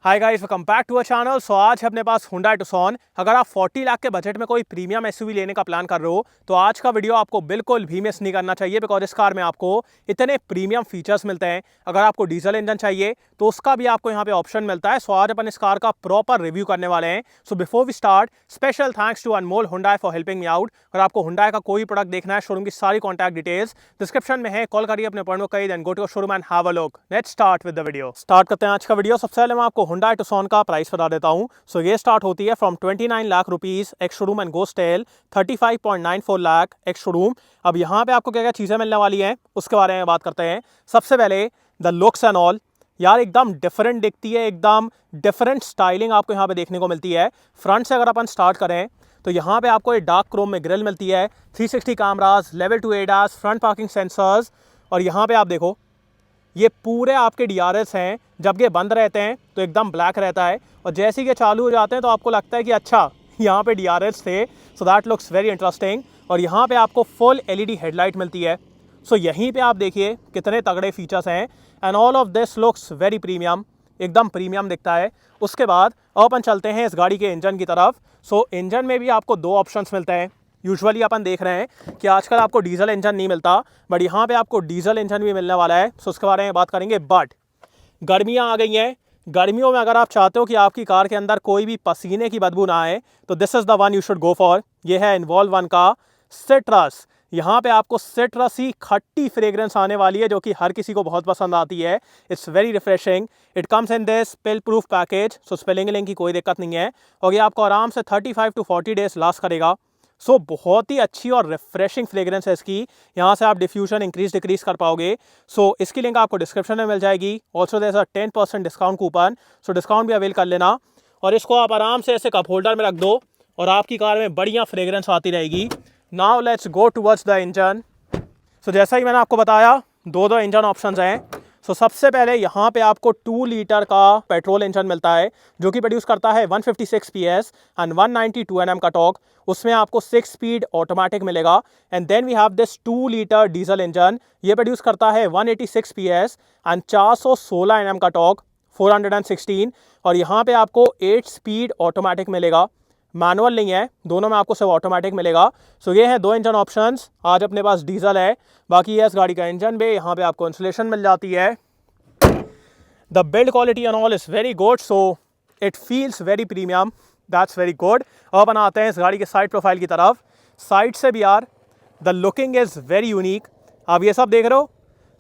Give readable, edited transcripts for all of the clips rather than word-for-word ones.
Hi guys, welcome back to our channel. So आज है अपने पास Hyundai Tucson। अगर आप 40 लाख के बजट में कोई प्रीमियम एसयूवी लेने का प्लान कर रहे हो तो आज का वीडियो आपको बिल्कुल भी मिस नहीं करना चाहिए, बिकॉज इस कार में आपको इतने प्रीमियम फीचर्स मिलते हैं। अगर आपको डीजल इंजन चाहिए तो उसका भी आपको यहाँ पे ऑप्शन मिलता है। सो आज अपन इस कार का प्रॉपर रिव्यू करने वाले हैं। So before we start, special thanks to Anmol Hyundai for helping me out. अगर आपको Hyundai का कोई प्रोडक्ट देखना है, शोरूम की सारी कॉन्टैक्ट डिटेल्स डिस्क्रिप्शन में है, कॉल करिए अपने पॉइंट को, then go to showroom and have a look. Let's start with the video. Start करते हैं आज का वीडियो। सबसे पहले मैं आपको Hyundai Tucson का प्राइस बता देता हूं। सो ये स्टार्ट होती है from 29 lakh rupees ex showroom and goes till 35.94 lakh ex showroom. अब यहाँ पे आपको क्या क्या चीजें मिलने वाली हैं उसके बारे में बात करते हैं। सबसे पहले द लुक्स एंड ऑल, यार एकदम डिफरेंट दिखती है, एकदम डिफरेंट स्टाइलिंग आपको यहाँ पे देखने को मिलती है। फ्रंट से अगर अपन स्टार्ट करें तो यहाँ पे आपको एक डार्क क्रोम में ग्रिल मिलती है, 360 cameras, level 2 ADAS, front parking sensors. और यहाँ पे आप देखो ये पूरे आपके DRS हैं। जब ये बंद रहते हैं तो एकदम ब्लैक रहता है, और जैसे ही ये चालू हो जाते हैं तो आपको लगता है कि अच्छा यहाँ पे DRS थे। सो दैट लुक्स वेरी इंटरेस्टिंग। और यहाँ पे आपको फुल LED हेडलाइट मिलती है। सो यहीं पे आप देखिए कितने तगड़े फीचर्स हैं, and all of this looks very premium, एकदम प्रीमियम दिखता है। उसके बाद अब अपन चलते हैं इस गाड़ी के इंजन की तरफ। सो इंजन में भी आपको दो ऑप्शंस मिलते हैं। यूजुअली अपन देख रहे हैं कि आजकल आपको डीजल इंजन नहीं मिलता, बट यहाँ पे आपको डीजल इंजन भी मिलने वाला है। सो उसके बारे में बात करेंगे। बट गर्मियाँ आ गई हैं, गर्मियों में अगर आप चाहते हो कि आपकी कार के अंदर कोई भी पसीने की बदबू ना आए तो this is the one you should go for. ये है इन्वॉल्व वन का सिट्रस। यहाँ पे आपको सिट्रस ही खट्टी फ्रेग्रेंस आने वाली है, जो कि हर किसी को बहुत पसंद आती है। It's very refreshing. It comes in this spill proof package, so spilling की कोई दिक्कत नहीं है, और ये आपको आराम से 35 to 40 डेज लास्ट करेगा। सो बहुत ही अच्छी और रिफ्रेशिंग फ्रेग्रेंस है इसकी। यहाँ से आप डिफ्यूजन इंक्रीज डिक्रीज कर पाओगे। सो इसकी लिंक आपको डिस्क्रिप्शन में मिल जाएगी। Also there is a 10% discount coupon, so discount भी अवेल कर लेना। और इसको आप आराम से ऐसे कप होल्डर में रख दो और आपकी कार में बढ़िया फ्रेग्रेंस आती रहेगी। Now let's go towards the engine. So जैसा ही मैंने आपको बताया, दो इंजन ऑप्शंस हैं। सो सबसे पहले यहाँ पे आपको 2 लीटर का पेट्रोल इंजन मिलता है, जो कि प्रोड्यूस करता है 156 PS एंड 192 Nm का टॉर्क। उसमें आपको 6 स्पीड ऑटोमेटिक मिलेगा। And then we have this 2 litre diesel engine. ये प्रोड्यूस करता है 186 PS एंड 416 Nm का टॉर्क, 416। और यहाँ पे आपको 8 स्पीड ऑटोमेटिक मिलेगा, मैनुअल नहीं है, दोनों में आपको सिर्फ ऑटोमेटिक मिलेगा। सो ये हैं दो इंजन ऑप्शंस। आज अपने पास डीजल है, बाकी ये इस गाड़ी का इंजन भी। यहाँ पे आपको इंसुलेशन मिल जाती है। The build quality and all is very good, so it feels very premium, that's very good. अब बनाते हैं इस गाड़ी के साइड प्रोफाइल की तरफ। साइड से भी यार the looking is very unique. आप ये सब देख रहे हो,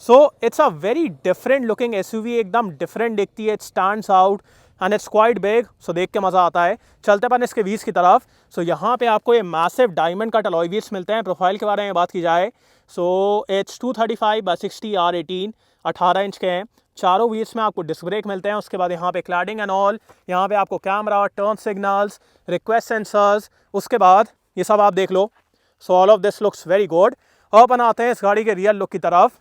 so it's a very different looking SUV, एकदम डिफरेंट दिखती है। It stands out and it's quite big, so देख के मज़ा आता है। चलते अपन इसके व्हील्स की तरफ। सो यहाँ पे आपको ये massive diamond cut alloy wheels मिलते हैं। प्रोफाइल के बारे में बात की जाए, सो इट्स 235/60 R18, 18 इंच के हैं। चारों व्हील्स में आपको डिस्क ब्रेक मिलते हैं। उसके बाद यहाँ पे क्लैडिंग एंड ऑल, यहाँ पे आपको camera, turn signals, request sensors, उसके बाद ये सब आप देख लो। So all of this looks very good. अब अपन आते हैं इस गाड़ी के रियल लुक की तरफ।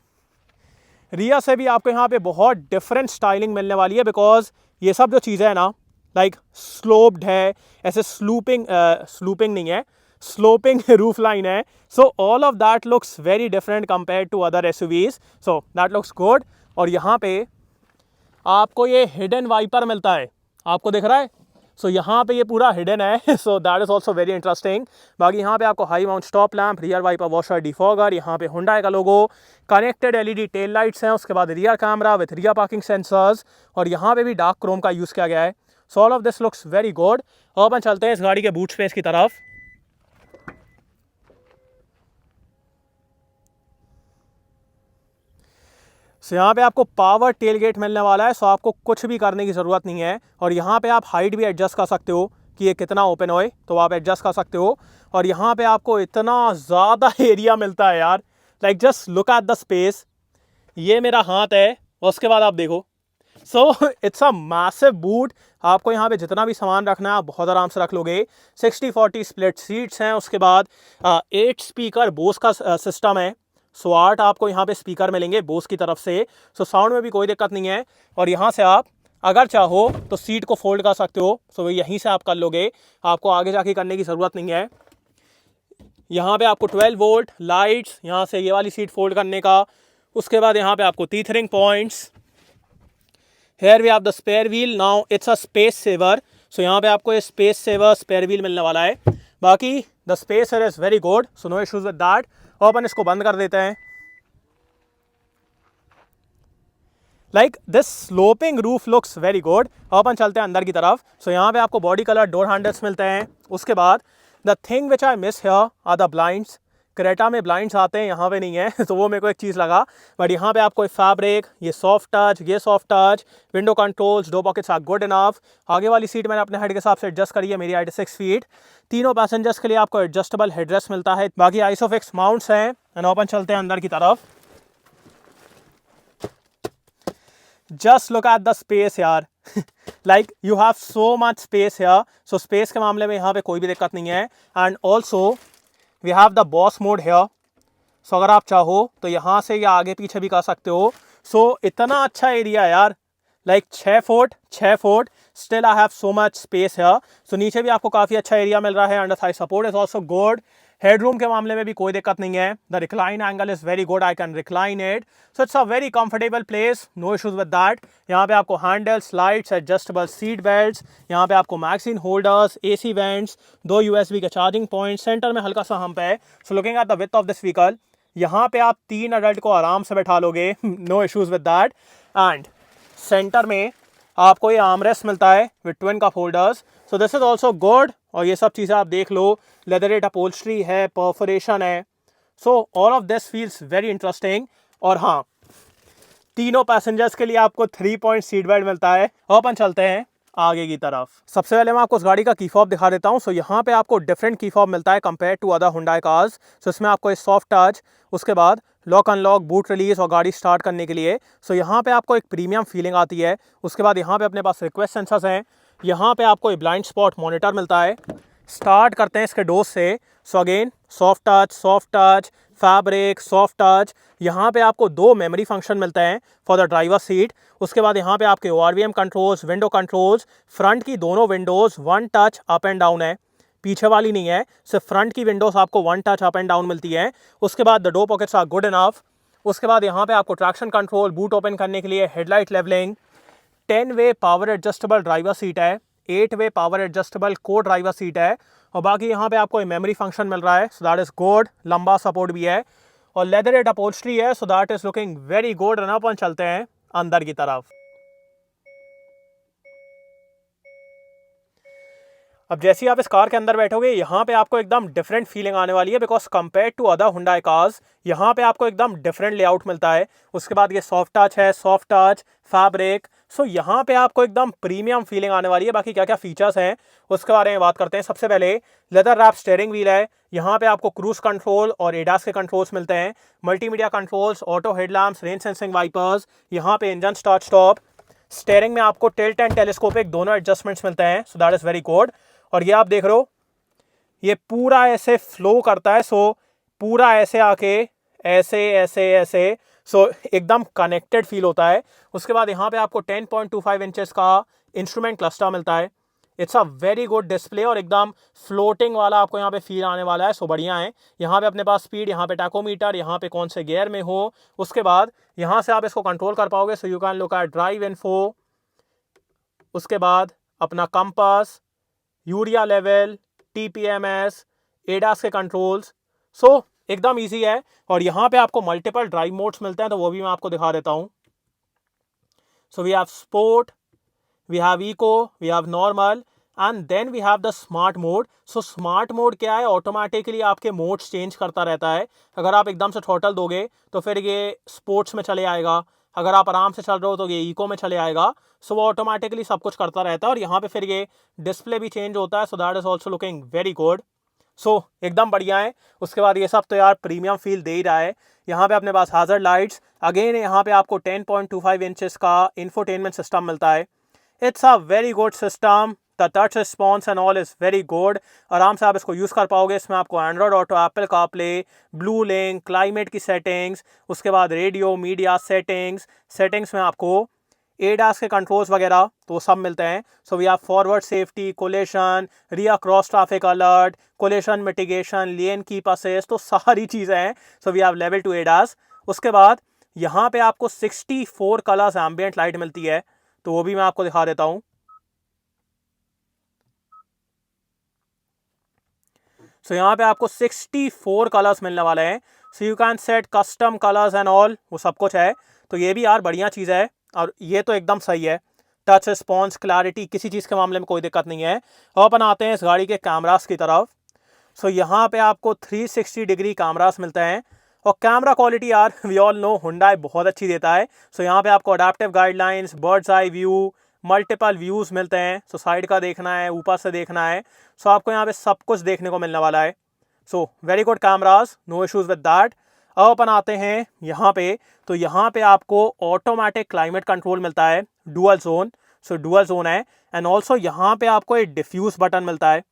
रिया से भी आपको यहाँ पे बहुत डिफरेंट स्टाइलिंग मिलने वाली है, बिकॉज ये सब जो चीज़ें हैं ना, लाइक स्लोप्ड है, ऐसे स्लूपिंग नहीं है, स्लोपिंग रूफ लाइन है। So all of that looks very different compare to other SUVs, so that looks good. और यहाँ पे आपको ये हिडन वाइपर मिलता है, आपको दिख रहा है। सो यहाँ पे ये पूरा हिडन है, so that is also very interesting. बाकी यहाँ पे आपको high mount stop lamp, rear wiper washer, defogger, यहाँ पे Hyundai का logo, connected LED tail lights हैं। उसके बाद rear camera with rear parking sensors, और यहाँ पे भी डार्क क्रोम का यूज़ किया गया है। So all of this looks very good. अब अपन चलते हैं इस गाड़ी के बूट स्पेस की तरफ। सो यहाँ पे आपको पावर टेल गेट मिलने वाला है, सो आपको कुछ भी करने की ज़रूरत नहीं है। और यहाँ पे आप हाइट भी एडजस्ट कर सकते हो कि ये कितना ओपन होए, तो आप एडजस्ट कर सकते हो। और यहाँ पे आपको इतना ज़्यादा एरिया मिलता है यार, like just look at the space. ये मेरा हाथ है, और उसके बाद आप देखो। सो इट्स अ मैसिव बूट। आपको यहाँ पे जितना भी सामान रखना है आप बहुत आराम से रख लोगे। 60-40 स्प्लिट सीट्स हैं। उसके बाद 8 स्पीकर बोस का सिस्टम है। सो 8 आपको यहाँ पे स्पीकर मिलेंगे बोस की तरफ से। सो साउंड में भी कोई दिक्कत नहीं है। और यहाँ से आप अगर चाहो तो सीट को फोल्ड कर सकते हो, सो यहीं से आप कर लोगे, आपको आगे जाके करने की ज़रूरत नहीं है। यहाँ पे आपको 12 वोल्ट लाइट्स, यहाँ से ये वाली सीट फोल्ड करने का। उसके बाद यहाँ पे आपको tethering points, here we have the spare wheel, now it's a space saver. So यहाँ पे आपको ये स्पेस सेवर स्पेयर व्हील मिलने वाला है। बाकी the space saver is very good, so no issues with that. और अपन इसको बंद कर देते हैं। Like this sloping roof looks very good. अपन चलते हैं अंदर की तरफ। सो यहाँ पे आपको बॉडी कलर डोर हैंडल्स मिलते हैं। उसके बाद the thing which I miss here are the blinds. Creta में ब्लाइंड्स आते हैं, यहाँ पे नहीं है तो वो मेरे को एक चीज़ लगा। बट यहाँ पे आपको फैब्रिक, ये सॉफ्ट टच, ये soft touch, window controls, door pockets are good enough. आगे वाली सीट मैंने अपने हाइट के हिसाब से एडजस्ट करी है, मेरी हाइट 6 फीट। तीनों पैसेंजर्स के लिए आपको एडजस्टेबल हेडरेस्ट मिलता है। बाकी आइसोफिक्स माउंट्स हैं। एंड ओपन चलते हैं अंदर की तरफ। Just look at the space यार। Like you have so much space here. So space के मामले में यहाँ पे कोई भी दिक्कत नहीं है। And also we have the boss mode here. So अगर आप चाहो तो यहाँ से या आगे पीछे भी कर सकते हो। सो इतना अच्छा एरिया यार, like 6 foot still I have so much space here. So नीचे भी आपको काफ़ी अच्छा एरिया मिल रहा है। Under thigh support is also good. Headroom के मामले में भी कोई दिक्कत नहीं है। The recline angle is very good, I can recline it. So it's a very comfortable place, no issues with that. यहाँ पे आपको handles, lights, adjustable seat belts, यहाँ पे आपको magazine holders, AC vents, 2 USB के चार्जिंग पॉइंट, सेंटर में हल्का सा हम्प है। So looking at the width of this vehicle, यहाँ पे आप 3 अडल्ट को आराम से बैठा लोगे, no issues with that. And centre में आपको ये आर्मरेस्ट मिलता है with twin cup holders. So this is also good. और ये सब चीज़ें आप देख लो, लेदरेट अपहोल्स्ट्री है, परफोरेशन है। So all of this feels very interesting. और हाँ, तीनों पैसेंजर्स के लिए आपको 3 पॉइंट सीट बेल्ट मिलता है। और अपन चलते हैं आगे की तरफ। सबसे पहले मैं आपको उस गाड़ी का की फॉब दिखा देता हूँ। सो यहाँ पे आपको डिफरेंट की फॉब मिलता है compare to other Hyundai cars. So इसमें आपको एक सॉफ्ट टच, उसके बाद लॉक अनलॉक, बूट रिलीज और गाड़ी स्टार्ट करने के लिए। सो यहाँ पे आपको एक प्रीमियम फीलिंग आती है। उसके बाद यहाँ पे अपने पास रिक्वेस्ट सेंसर्स हैं। यहाँ पे आपको एक ब्लाइंड स्पॉट मॉनिटर मिलता है। स्टार्ट करते हैं इसके डोज से। So again soft touch, fabric, soft touch. यहाँ पे आपको 2 मेमोरी फंक्शन मिलते हैं फॉर द ड्राइवर सीट। उसके बाद यहाँ पे आपके ORVM controls, window controls. Front की दोनों Windows 1 touch up and down है, पीछे वाली नहीं है। सिर्फ फ्रंट की विंडोज़ आपको 1 टच अप एंड डाउन मिलती है। उसके बाद the door pockets are good enough. उसके बाद यहाँ पे आपको ट्रैक्शन कंट्रोल, बूट ओपन करने के लिए, हेडलाइट लेवलिंग, 10 वे पावर एडजस्टेबल ड्राइवर सीट है, 8 वे पावर एडजस्टेबल को ड्राइवर सीट है। और बाकी यहाँ पे आपको मेमोरी फंक्शन मिल रहा है, सो दैट इज गुड। लंबा सपोर्ट भी है और लेदरेट अपहोल्स्ट्री है, so that is looking very good. और अपन चलते हैं अंदर की तरफ। अब जैसे ही आप इस कार के अंदर बैठोगे, यहाँ पे आपको एकदम डिफरेंट फीलिंग आने वाली है, because compare to other Hyundai cars यहाँ पे आपको एकदम डिफरेंट लेआउट मिलता है। उसके बाद ये सॉफ्ट टच है, सॉफ्ट टच, फैब्रिक। सो यहाँ पे आपको एकदम प्रीमियम फीलिंग आने वाली है। बाकी क्या क्या फीचर्स हैं उसके बारे में बात करते हैं। सबसे पहले लेदर रैप स्टीयरिंग व्हील है। यहाँ पे आपको क्रूज कंट्रोल और एडास के कंट्रोल्स मिलते हैं, multimedia controls, auto headlamps, rain sensing wipers. यहाँ पे इंजन स्टार्ट स्टॉप। स्टीयरिंग में आपको टिल्ट एंड टेलीस्कोपिक दोनों एडजस्टमेंट्स मिलते हैं, so that is very good. और ये आप देख रहे हो, ये पूरा ऐसे फ्लो करता है। सो पूरा ऐसे आके ऐसे ऐसे ऐसे, सो एकदम कनेक्टेड फील होता है। उसके बाद यहाँ पे आपको 10.25 इंचेस का इंस्ट्रूमेंट क्लस्टर मिलता है। It's a very good display और एकदम फ्लोटिंग वाला आपको यहाँ पे फील आने वाला है। सो बढ़िया है। यहाँ पे अपने पास स्पीड, यहाँ पे टैकोमीटर, यहाँ पे कौन से गियर में हो। उसके बाद यहाँ से आप इसको कंट्रोल कर पाओगे। So you can look at drive info, उसके बाद अपना compass, urea level, TPMS, ADAS के कंट्रोल्स। सो एकदम इजी है। और यहाँ पे आपको मल्टीपल ड्राइव मोड्स मिलते हैं, तो वो भी मैं आपको दिखा देता हूँ। So we have sport, we have eco, we have normal and then we have the smart mode. So smart mode क्या है, ऑटोमेटिकली आपके मोड्स चेंज करता रहता है। अगर आप एकदम से थ्रॉटल दोगे तो फिर ये स्पोर्ट्स में चले आएगा, अगर आप आराम से चल रहे हो तो ये इको में चले आएगा। सो वो ऑटोमेटिकली सब कुछ करता रहता है। और यहाँ पे फिर ये डिस्प्ले भी चेंज होता है, so that is also looking very good. So एकदम बढ़िया है। उसके बाद ये सब तो यार प्रीमियम फील दे ही रहा है। यहाँ पे अपने पास हैजर्ड लाइट्स, अगेन यहाँ पे आपको 10.25 इंचेस का इंफोटेनमेंट सिस्टम मिलता है। It's a very good system, the touch response and all is very good. आराम से आप इसको यूज़ कर पाओगे। इसमें आपको Android auto, Apple CarPlay, blue link, climate की सेटिंग्स, उसके बाद रेडियो, मीडिया सेटिंग्स में आपको एडास के कंट्रोल्स वगैरह तो सब मिलते हैं। So we have forward safety, collision, rear cross traffic alert, collision mitigation, lane keep assist, तो सारी चीज़ें हैं। So we have level 2 ADAS. उसके बाद यहाँ पे आपको 64 कलर्स एम्बियंट लाइट मिलती है। तो वो भी मैं आपको दिखा देता हूँ। सो यहाँ पे आपको 64 कलर्स मिलने वाले हैं। So you can set custom colours and all, वो सब कुछ है। तो ये भी यार बढ़िया चीज़ है और ये तो एकदम सही है। टच रिस्पॉन्स, क्लैरिटी, किसी चीज़ के मामले में कोई दिक्कत नहीं है। अब अपन आते हैं इस गाड़ी के कैमरास की तरफ। सो यहाँ पे आपको 360 डिग्री कैमरास मिलते हैं और कैमरा क्वालिटी यार वी ऑल नो हुंडई बहुत अच्छी देता है। सो यहाँ पे आपको adaptive guidelines, birds eye view, multiple views मिलते हैं। सो साइड का देखना है, ऊपर से देखना है, सो आपको यहाँ पे सब कुछ देखने को मिलने वाला है। So very good cameras, no issues with that. अब अपन आते हैं यहाँ पे, तो यहाँ पे आपको ऑटोमेटिक क्लाइमेट कंट्रोल मिलता है, डुअल जोन। सो डुअल जोन है एंड ऑल्सो यहाँ पे आपको एक डिफ्यूज़ बटन मिलता है।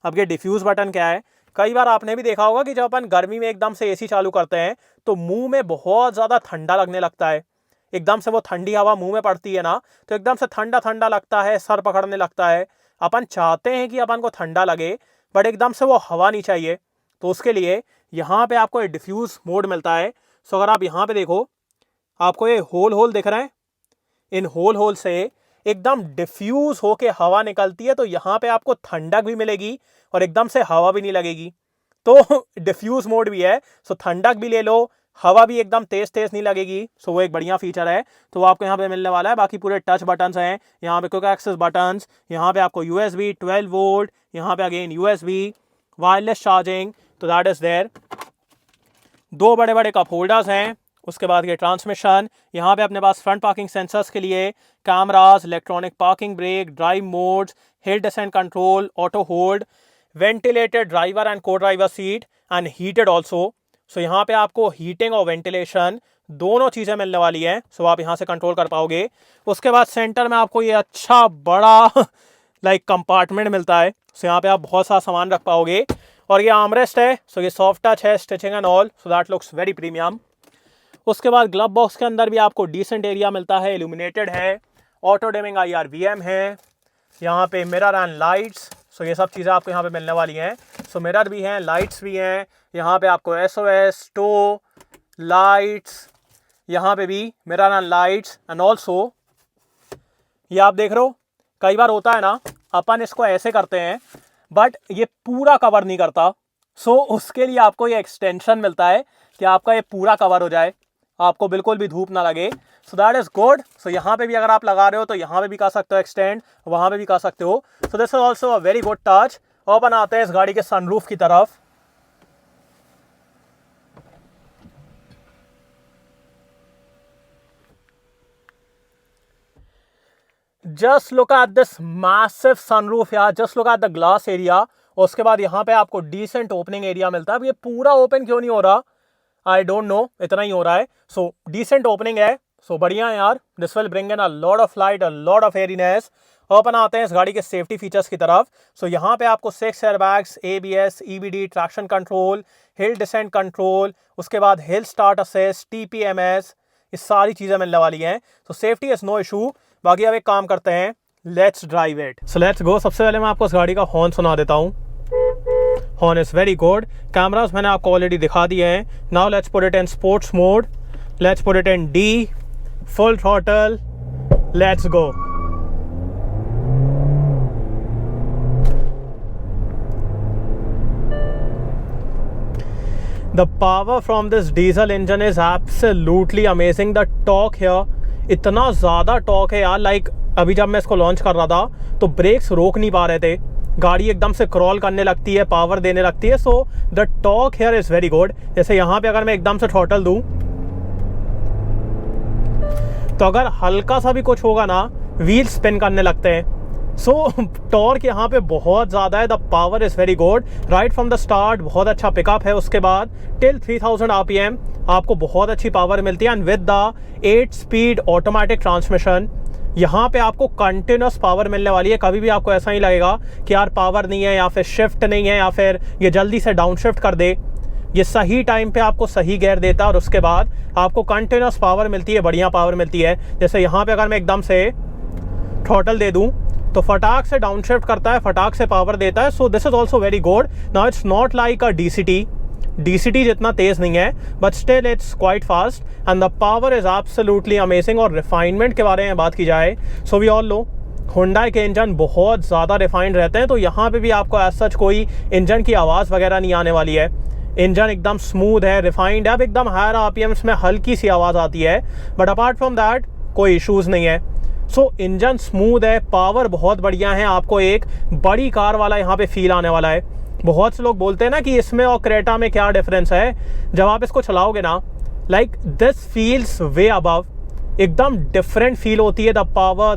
अब ये डिफ्यूज़ बटन क्या है, कई बार आपने भी देखा होगा कि जब अपन गर्मी में एकदम से एसी चालू करते हैं तो मुंह में बहुत ज़्यादा ठंडा लगने लगता है। एकदम से वो ठंडी हवा मुंह में पड़ती है ना, तो एकदम से ठंडा ठंडा लगता है, सर पकड़ने लगता है। अपन चाहते हैं कि अपन को ठंडा लगे बट एकदम से वो हवा नहीं चाहिए, तो उसके लिए यहाँ पे आपको एक डिफ्यूज़ मोड मिलता है। सो अगर आप यहाँ पे देखो, आपको ये होल दिख रहे हैं, इन होल से एकदम डिफ्यूज़ होके हवा निकलती है, तो यहाँ पे आपको ठंडक भी मिलेगी और एकदम से हवा भी नहीं लगेगी। तो डिफ्यूज़ मोड भी है, सो ठंडक भी ले लो, हवा भी एकदम तेज़ नहीं लगेगी। सो वो एक बढ़िया फीचर है, तो वो आपको यहाँ पे मिलने वाला है। बाकी पूरे टच बटन्स हैं, यहाँ पे क्विक एक्सेस बटन्स, यहाँ पे आपको USB 12 वोल्ट, यहाँ पे अगेन USB, वायरलेस चार्जिंग, तो दैट इज़ देयर। 2 बड़े बड़े कप होल्डर्स हैं। उसके बाद ये ट्रांसमिशन, यहाँ पे अपने पास फ्रंट पार्किंग सेंसर्स के लिए cameras, electronic parking brake, drive modes, hill descent control, auto hold, ventilated driver and co driver seat and heated also. So यहाँ पे आपको हीटिंग और वेंटिलेशन दोनों चीज़ें मिलने वाली हैं, सो आप यहाँ से कंट्रोल कर पाओगे। उसके बाद सेंटर में आपको ये अच्छा बड़ा लाइक कंपार्टमेंट मिलता है, सो यहाँ पे आप बहुत सारा सामान रख पाओगे। और ये आर्मरेस्ट है, सो ये सॉफ्ट टच है, stitching and all, so that looks very premium. उसके बाद ग्लव बॉक्स के अंदर भी आपको डिसेंट एरिया मिलता है, इल्यूमिनेटेड है, ऑटो डिमिंग IRVM है, यहाँ पे मिरर एंड लाइट्स, सो ये सब चीज़ें आपको यहाँ पे मिलने वाली हैं। सो मिरर भी हैं, लाइट्स भी हैं, यहाँ पे आपको SOS, टो, लाइट्स, यहाँ पे भी mirror and lights and also ये आप देख रहे हो, कई बार होता है ना अपन इसको ऐसे करते हैं बट ये पूरा कवर नहीं करता, सो उसके लिए आपको ये एक्सटेंशन मिलता है कि आपका ये पूरा कवर हो जाए, आपको बिल्कुल भी धूप ना लगे। So that is good. So यहाँ पे भी अगर आप लगा रहे हो तो यहाँ पे भी कर सकते हो एक्सटेंड, वहाँ पे भी कर सकते हो। सो this is also a very good touch. और अपन आते हैं इस गाड़ी के सनरूफ की तरफ। Just look at this massive sunroof यार, just look at the glass area. उसके बाद यहाँ पे आपको डिसेंट ओपनिंग एरिया मिलता है। अब ये पूरा ओपन क्यों नहीं हो रहा, आई डोंट नो, इतना ही हो रहा है। सो डिसेंट ओपनिंग है, सो बढ़िया है यार। This will bring in a lot of light, a lot of airiness. और अपन आते हैं इस गाड़ी के सेफ्टी फीचर्स की तरफ। सो यहाँ पे आपको 6 airbags, ABS, EBD, traction control, हिल डिसेंट कंट्रोल, उसके बाद हिल स्टार्ट असिस्ट, TPMS, ये सारी चीज़ें मिलने वाली हैं। So safety is no issue. बाकी अब एक काम करते हैं, let's drive it. So let's go. सबसे पहले मैं आपको इस गाड़ी का हॉर्न सुना देता हूँ। Horn is very good. Cameras मैंने आपको ऑलरेडी दिखा दिए हैं। Now let's put it in sports mode, let's put it in D, full throttle, let's go. The power from this diesel engine is absolutely amazing. The torque here, इतना ज़्यादा torque है यार। Like अभी जब मैं इसको लॉन्च कर रहा था तो ब्रेक्स रोक नहीं पा रहे थे, गाड़ी एकदम से क्रॉल करने लगती है, पावर देने लगती है। So the torque here is very good. जैसे यहाँ पे अगर मैं एकदम से थ्रॉटल दूँ तो अगर हल्का सा भी कुछ होगा ना, व्हील स्पिन करने लगते हैं। सो टॉर्क यहाँ पे बहुत ज़्यादा है। The power is very good right from the start, बहुत अच्छा पिकअप है। उसके बाद टिल 3000 RPM आपको बहुत अच्छी पावर मिलती है। And with the 8 speed automatic transmission यहाँ पे आपको कंटिन्यूस पावर मिलने वाली है। कभी भी आपको ऐसा नहीं लगेगा कि यार पावर नहीं है या फिर शिफ्ट नहीं है या फिर ये जल्दी से डाउन शिफ्ट कर दे। ये सही टाइम पे आपको सही गियर देता है और उसके बाद आपको कंटिन्यूस पावर मिलती है, बढ़िया पावर मिलती है। जैसे यहाँ पे अगर मैं एकदम से थ्रॉटल दे दूँ तो फटाक से डाउन शिफ्ट करता है, फटाक से पावर देता है। So this is also very good. Now it's not like a DCT DCT जितना तेज़ नहीं है, but still it's quite fast and the power is absolutely amazing. और रिफाइनमेंट के बारे में बात की जाए, so we all know Hyundai के इंजन बहुत ज़्यादा रिफाइंड रहते हैं, तो यहाँ पे भी आपको एज सच कोई इंजन की आवाज़ वगैरह नहीं आने वाली है। इंजन एकदम स्मूथ है, रिफाइंड है। अब एकदम हायर RPMs में हल्की सी आवाज़ आती है, बट अपार्ट फ्रॉम दैट कोई इश्यूज़ नहीं है। सो इंजन स्मूथ है, पावर बहुत बढ़िया है, आपको एक बड़ी कार वाला यहाँ पे फील आने वाला है। बहुत से लोग बोलते हैं ना कि इसमें और क्रेटा में क्या डिफरेंस है, जब आप इसको चलाओगे ना, like this feels way above, एकदम डिफरेंट फील होती है। The power,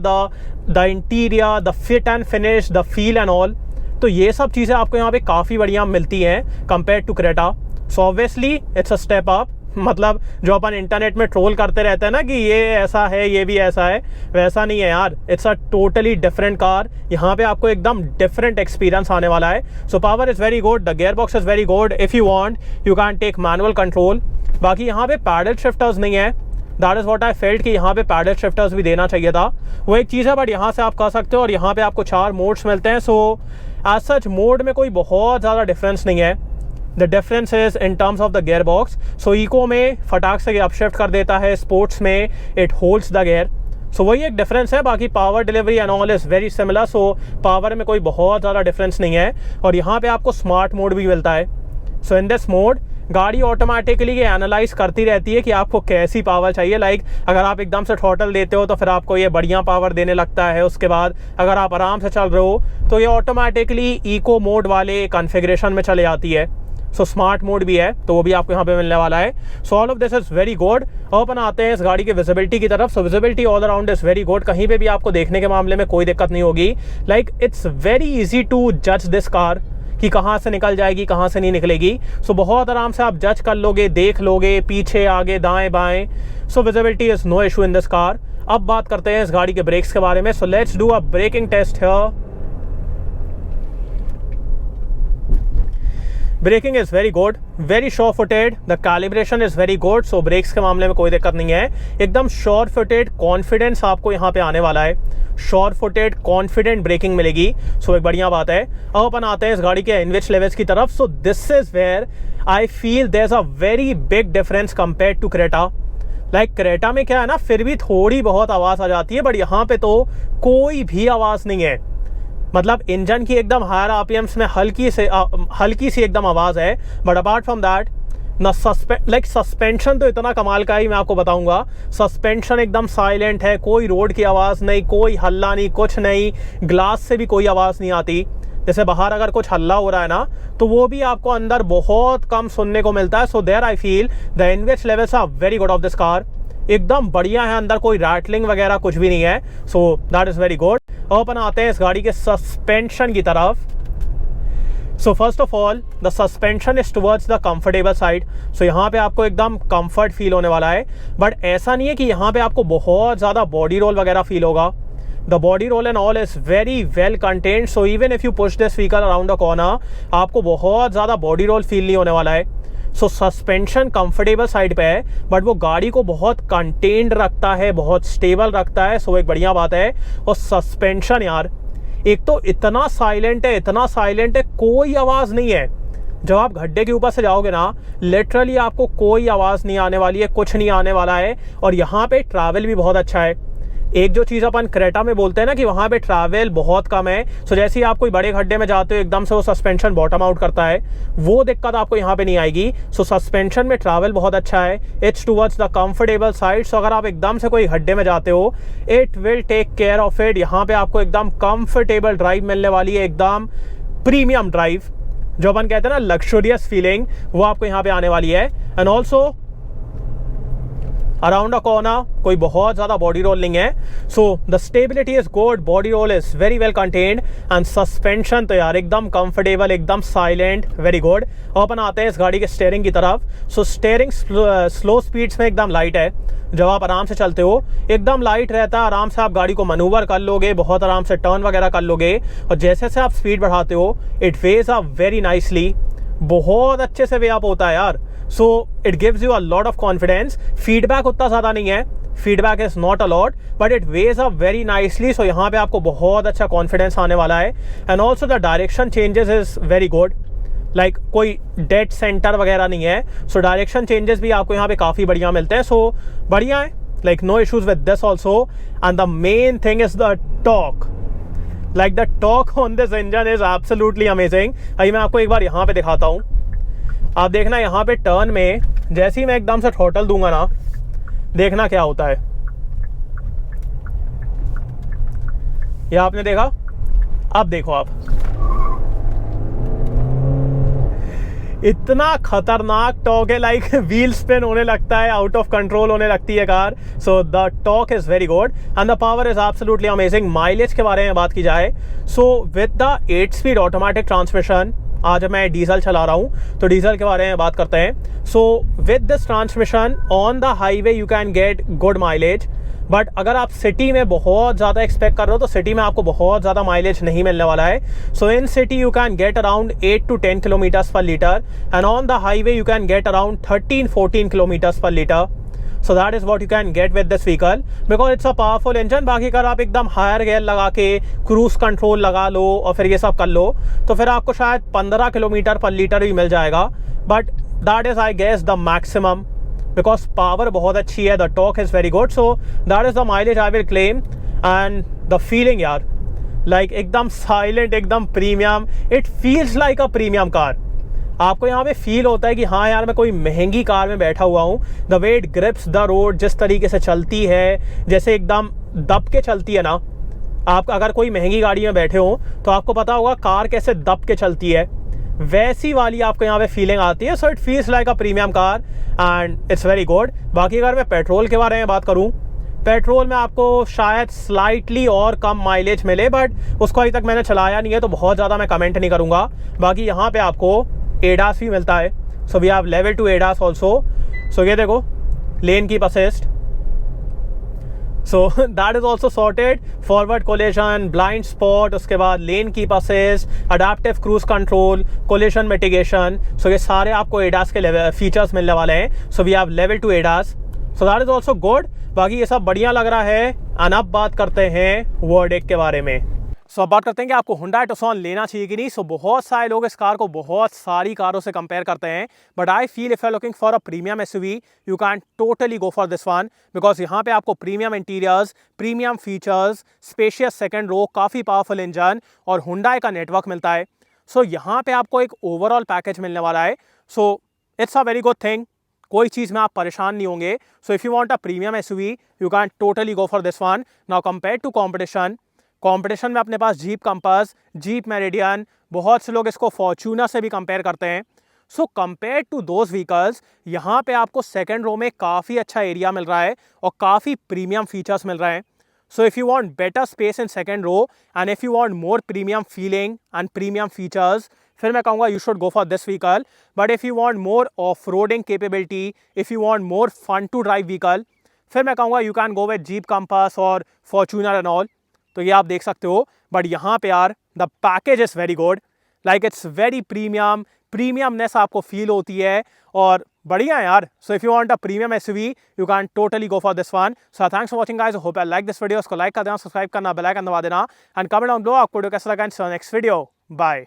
the interior, the fit and finish, the feel and all, तो ये सब चीज़ें आपको यहाँ पे काफ़ी बढ़िया मिलती हैं compare to Creta. So obviously it's a step up. मतलब जो अपन इंटरनेट में ट्रोल करते रहते हैं ना कि ये ऐसा है, ये भी ऐसा है, वैसा नहीं है यार। It's a totally different car. यहाँ पे आपको एकदम डिफरेंट एक्सपीरियंस आने वाला है। So power is very good, the gear box is very good. If you want you can take manual control. बाकी यहाँ पे पैडल शिफ्टर्स नहीं है, that is what I felt कि यहाँ पे पैडल शिफ्टर्स भी देना चाहिए था। वो एक चीज़ है, बट यहाँ से आप कर सकते हो। और यहाँ पे आपको 4 मोड्स मिलते हैं। सो एज सच मोड में कोई बहुत ज़्यादा डिफरेंस नहीं है। The difference is in terms of the gear box. So eco में फटाक से अपशिफ्ट कर देता है, स्पोर्ट्स में it holds the gear. So वही एक डिफरेंस है। बाकी power delivery and all is very similar. So power में कोई बहुत ज़्यादा डिफरेंस नहीं है। और यहाँ पे आपको स्मार्ट मोड भी मिलता है। सो इन दिस मोड गाड़ी ऑटोमेटिकली ये एनालाइज करती रहती है कि आपको कैसी पावर चाहिए। लाइक अगर आप एकदम से थ्रॉटल देते हो तो फिर आपको ये बढ़िया पावर देने लगता है। उसके बाद अगर आप आराम से चल रहे हो तो ये ऑटोमेटिकली इको मोड वाले कॉन्फ़िगरेशन में चले जाती है। सो स्मार्ट मोड भी है, तो वो भी आपको यहाँ पे मिलने वाला है। So all of this is very good. और अपन आते हैं इस गाड़ी की विजिबिलिटी की तरफ। So visibility all around is very good. कहीं पे भी आपको देखने के मामले में कोई दिक्कत नहीं होगी। Like it's very easy to जज दिस कार कि कहाँ से निकल जाएगी, कहाँ से नहीं निकलेगी। सो बहुत आराम से आप जज कर लोगे, देख लोगे पीछे, आगे, दाएं, बाएं। So visibility is no issue in this car. अब बात करते हैं इस गाड़ी के ब्रेक्स के बारे में। So let's do a braking test here. Braking is very good, very sure footed, the calibration is very good. So brakes के मामले में कोई दिक्कत नहीं है। एकदम श्योर फुटेड कॉन्फिडेंस आपको यहाँ पे आने वाला है। श्योर फुटेड कॉन्फिडेंट ब्रेकिंग मिलेगी। सो एक बढ़िया बात है। अब अपन आते हैं इस गाड़ी के एनविच लेवल्स की तरफ। So this is where I feel there is a very big difference compare to Creta. Like Creta में क्या है ना, फिर भी थोड़ी बहुत आवाज़ आ जाती है, बट यहाँ पे तो कोई भी आवाज़ नहीं है। मतलब इंजन की एकदम हायर RPMs में हल्की सी एकदम आवाज़ है, बट अपार्ट फ्रॉम दैट ना सस्पेंशन तो इतना कमाल का ही मैं आपको बताऊंगा। सस्पेंशन एकदम साइलेंट है, कोई रोड की आवाज़ नहीं, कोई हल्ला नहीं, कुछ नहीं। ग्लास से भी कोई आवाज़ नहीं आती। जैसे बाहर अगर कुछ हल्ला हो रहा है ना, तो वो भी आपको अंदर बहुत कम सुनने को मिलता है। So there I feel the NVH levels are very good of this car. एकदम बढ़िया है, अंदर कोई रैटलिंग वगैरह कुछ भी नहीं है। So that is very good. और अपन आते हैं इस गाड़ी के सस्पेंशन की तरफ। So first of all the suspension is towards the comfortable side. So यहाँ पे आपको एकदम कंफर्ट फील होने वाला है, बट ऐसा नहीं है कि यहाँ पे आपको बहुत ज़्यादा बॉडी रोल वगैरह फील होगा। The body roll and all is very well contained. So even if you push this vehicle around the corner, आपको बहुत ज़्यादा बॉडी रोल फील नहीं होने वाला है। सो सस्पेंशन कंफर्टेबल साइड पे है, बट वो गाड़ी को बहुत कंटेन्ड रखता है, बहुत स्टेबल रखता है। सो एक बढ़िया बात है। और सस्पेंशन यार एक तो इतना साइलेंट है, कोई आवाज़ नहीं है। जब आप गड्ढे के ऊपर से जाओगे ना, लिटरली आपको कोई आवाज़ नहीं आने वाली है, कुछ नहीं आने वाला है। और यहाँ पे ट्रैवल भी बहुत अच्छा है। एक जो चीज़ अपन क्रेटा में बोलते हैं ना कि वहाँ पे ट्रैवल बहुत कम है। सो जैसे ही आप कोई बड़े गड्ढे में जाते हो, एकदम से वो सस्पेंशन बॉटम आउट करता है, वो दिक्कत आपको यहाँ पे नहीं आएगी। सो सस्पेंशन में ट्रैवल बहुत अच्छा है। It's towards the comfortable side. So अगर आप एकदम से कोई गड्ढे में जाते हो, it will take care of it. यहाँ पे आपको एकदम कंफर्टेबल ड्राइव मिलने वाली है, एकदम प्रीमियम ड्राइव, जो अपन कहते हैं ना लग्जरियस फीलिंग, वो आपको यहाँ पे आने वाली है। And also around a corner कोई बहुत ज़्यादा बॉडी रोल नहीं है। So the stability is good, body roll is very well contained, and suspension तो यार एकदम कंफर्टेबल, एकदम साइलेंट, वेरी गुड। और अपन आते हैं इस गाड़ी के स्टीयरिंग की तरफ। सो स्टीयरिंग स्लो स्पीड्स में एकदम लाइट है। जब आप आराम से चलते हो एकदम लाइट रहता है, आराम से आप गाड़ी को मनूवर कर लोगे, बहुत आराम से टर्न वगैरह कर लोगे। और जैसे से आप स्पीड बढ़ाते हो, it weighs up very nicely, बहुत अच्छे से वे अप होता है यार। So it gives you a lot of confidence. Feedback उतना ज़्यादा नहीं है, feedback is not a lot, but it weighs up very nicely. So यहाँ पे आपको बहुत अच्छा कॉन्फिडेंस आने वाला है। And also the direction changes is very good. Like कोई डेड सेंटर वगैरह नहीं है। सो डायरेक्शन चेंजेस भी आपको यहाँ पे काफ़ी बढ़िया मिलते हैं। सो बढ़िया है, like no issues with this also. And the main thing is the torque, like the torque on this engine is absolutely amazing. अभी मैं आपको एक बार यहाँ पे दिखाता हूँ। आप देखना यहाँ पे टर्न में जैसे ही मैं एकदम से थ्रॉटल दूंगा ना, देखना क्या होता है। यह आपने देखा, अब देखो आप, इतना खतरनाक टॉर्क है, लाइक व्हील स्पिन होने लगता है, आउट ऑफ कंट्रोल होने लगती है car. So the torque is very good and the power is absolutely amazing. Mileage के बारे में बात की जाए, so with the 8 speed automatic transmission, आज मैं डीजल चला रहा हूँ तो डीजल के बारे में बात करते हैं। So with this transmission on the highway you can get good mileage, but अगर आप सिटी में बहुत ज़्यादा एक्सपेक्ट कर रहे हो तो सिटी में आपको बहुत ज़्यादा माइलेज नहीं मिलने वाला है। So in city you can get around 8 to 10 kilometres per litre and on the highway you can get around 13-14 kilometres per litre. So that is what you can get with this vehicle because it's a powerful engine. बाकी अगर आप एकदम higher gear लगा के cruise control लगा लो और फिर ये सब कर लो तो फिर आपको शायद 15 किलोमीटर पर लीटर भी मिल जाएगा, but that is I guess the maximum because power बहुत अच्छी है, the torque is very good. So that is the mileage I will claim and the feeling यार, लाइक एकदम साइलेंट, एकदम premium, it feels like a premium car. आपको यहाँ पे feel होता है कि हाँ यार मैं कोई महंगी कार में बैठा हुआ हूँ। The way it grips the road, जिस तरीके से चलती है, जैसे एकदम दब के चलती है ना। आप अगर कोई महंगी गाड़ी में बैठे हो तो आपको पता होगा कार कैसे दब के चलती है, वैसी वाली आपको यहाँ पे फीलिंग आती है। So it feels like a premium car and it's very good. बाकी अगर मैं पेट्रोल के बारे में बात करूँ, पेट्रोल में आपको शायद स्लाइटली और कम माइलेज मिले, बट उसको अभी तक मैंने चलाया नहीं है तो बहुत ज़्यादा मैं कमेंट नहीं करूँगा। बाकी यहाँ पे आपको ADAS भी मिलता है। So we have level 2 ADAS also. So ये देखो, lane keep assist, so that is also sorted. Forward collision, blind spot, उसके बाद lane keep assist, adaptive cruise control, collision mitigation. So ये सारे आपको ADAS के फीचर्स मिलने वाले हैं। So we have level 2 ADAS, so that is also good. बाकी ये सब बढ़िया लग रहा है। एंड अब बात करते हैं वर्डिक्ट के बारे में। सो अब बात करते हैं कि आपको Hyundai Tucson लेना चाहिए कि नहीं। सो बहुत सारे लोग इस कार को बहुत सारी कारों से कंपेयर करते हैं, but I feel if you are looking for a premium SUV you can totally go for this one because यहाँ पे आपको premium interiors, premium features, spacious second row, काफ़ी पावरफुल इंजन और Hyundai का नेटवर्क मिलता है। सो यहाँ पे आपको एक ओवरऑल पैकेज मिलने वाला है। So it's a very good thing, कोई चीज़ में आप परेशान नहीं होंगे। So if you want a premium SUV you can totally go for this one. Now compare to competition में अपने पास जीप कंपास, जीप मेरिडियन, बहुत से लोग इसको फॉर्च्यूनर से भी कंपेयर करते हैं। So compare to those vehicles यहाँ पे आपको सेकेंड रो में काफ़ी अच्छा एरिया मिल रहा है और काफ़ी प्रीमियम फीचर्स मिल रहे हैं। So if you want better space in second row and if you want more premium feeling and premium features, फिर मैं कहूँगा you should go for this vehicle. But if you want more off roading capability, if you want more fun to drive vehicle, फिर मैं कहूँगा you can go with Jeep Compass और Fortuner and all. तो ये आप देख सकते हो। बट यहाँ पे यार the package is very good, like it's very premium, premiumness आपको फील होती है और बढ़िया यार। So if you want a premium SUV you can totally go for this one. So thanks for watching guys, hope you like this video. इसको like कर देना, subscribe करना, बेल आइकन दबा देना एंड कमेंट डाउन बिलो आपको video कैसा लगा। Next video, bye.